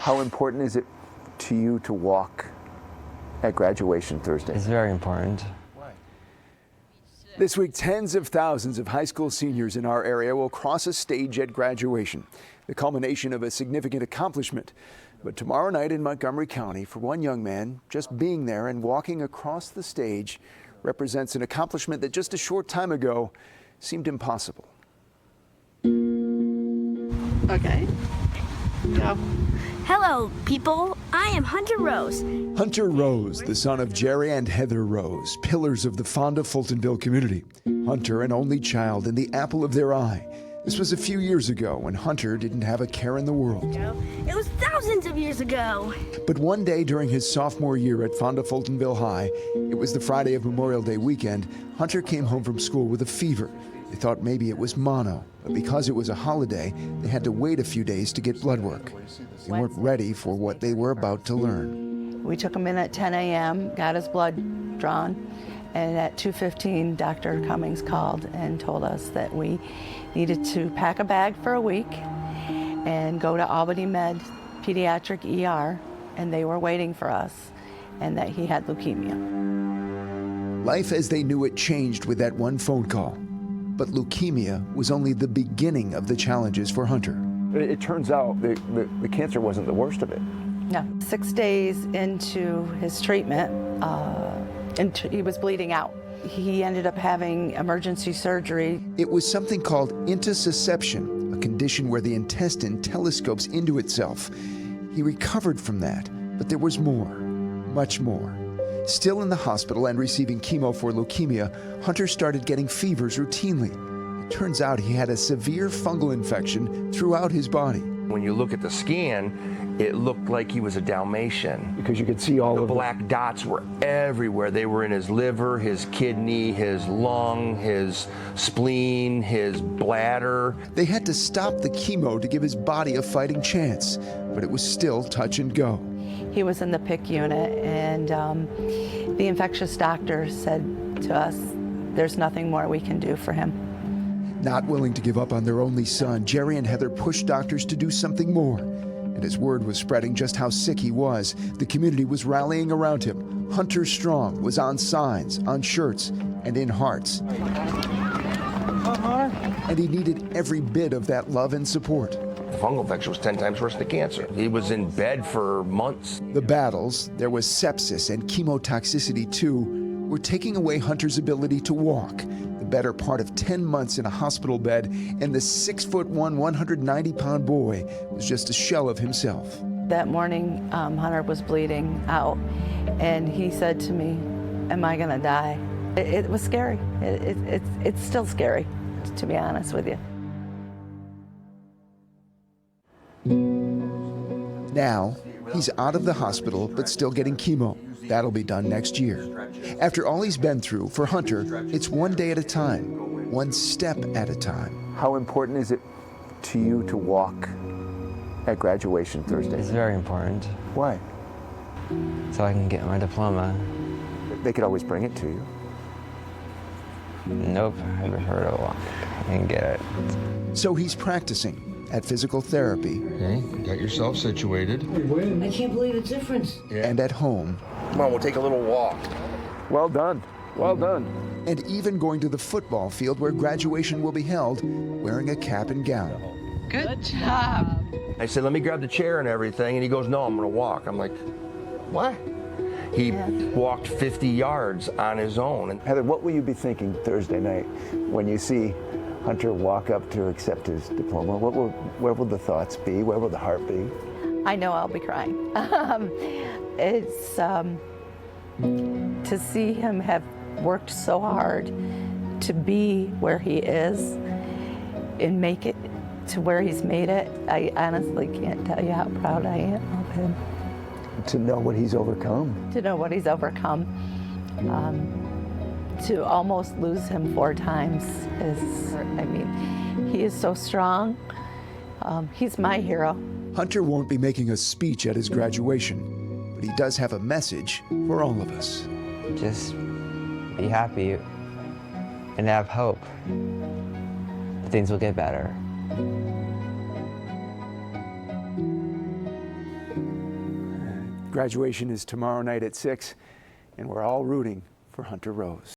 How important is it to you to walk at graduation Thursday? It's very important. Why? This week, tens of thousands of high school seniors in our area will cross a stage at graduation, the culmination of a significant accomplishment. But tomorrow night in Montgomery County, for one young man, just being there and walking across the stage represents an accomplishment that just a short time ago seemed impossible. Okay. Go. Hello, people. I am Hunter Rose. Hunter Rose, the son of Jerry and Heather Rose, pillars of the Fonda, Fultonville community. Hunter, an only child and the apple of their eye. This was a few years ago when Hunter didn't have a care in the world. It was thousands of years ago. But one day during his sophomore year at Fonda Fultonville High, it was the Friday of Memorial Day weekend, Hunter came home from school with a fever. They thought maybe it was mono, but because it was a holiday, they had to wait a few days to get blood work. They weren't ready for what they were about to learn. We took him in at 10 a.m., got his blood drawn, and at 2:15, Dr. Cummings called and told us that we needed to pack a bag for a week and go to Albany Med Pediatric ER, and they were waiting for us, and that he had leukemia. Life as they knew it changed with that one phone call. But leukemia was only the beginning of the challenges for Hunter. It turns out the cancer wasn't the worst of it. No. 6 days into his treatment, he was bleeding out. He ended up having emergency surgery. It was something called intussusception, a condition where the intestine telescopes into itself. He recovered from that, but there was more, much more. Still in the hospital and receiving chemo for leukemia, Hunter started getting fevers routinely. It turns out he had a severe fungal infection throughout his body. When you look at the scan, it looked like he was a Dalmatian. Because you could see all the of black dots were everywhere. They were in his liver, his kidney, his lung, his spleen, his bladder. They had to stop the chemo to give his body a fighting chance, but it was still touch and go. He was in the PIC unit, and the infectious doctor said to us, there's nothing more we can do for him. Not willing to give up on their only son, Jerry and Heather pushed doctors to do something more. And as word was spreading just how sick he was, the community was rallying around him. Hunter Strong was on signs, on shirts, and in hearts. And he needed every bit of that love and support. The fungal infection was 10 times worse than cancer. He was in bed for months. The battles, there was sepsis and chemotoxicity too, were taking away Hunter's ability to walk. The better part of 10 months in a hospital bed, and the 6'1", 190-pound boy was just a shell of himself. That morning, Hunter was bleeding out, and he said to me, am I gonna die? It was scary. It's still scary, to be honest with you. Now, he's out of the hospital, but still getting chemo. That'll be done next year. After all he's been through, for Hunter, it's one day at a time, one step at a time. How important is it to you to walk at graduation Thursday? It's very important. Why? So I can get my diploma. They could always bring it to you. Nope, I prefer to walk and get it. So he's practicing at physical therapy. Okay, got yourself situated. I can't believe the difference. And at home. Come on, we'll take a little walk. Well done. Well done. And even going to the football field where graduation will be held, wearing a cap and gown. Good job. I said, let me grab the chair and everything, and he goes, no, I'm gonna walk. I'm like, what? He walked 50 yards on his own. And Heather, what will you be thinking Thursday night when you see Hunter walk up to accept his diploma? Where will the thoughts be? Where will the heart be? I know I'll be crying. It's to see him have worked so hard to be where he is and make it to where he's made it. I honestly can't tell you how proud I am of him. To know what he's overcome. To know what he's overcome. To almost lose him 4 times is, I mean, he is so strong. He's my hero. Hunter won't be making a speech at his graduation, but he does have a message for all of us. Just be happy and have hope. Things will get better. Graduation is tomorrow night at 6, and we're all rooting for Hunter Rose.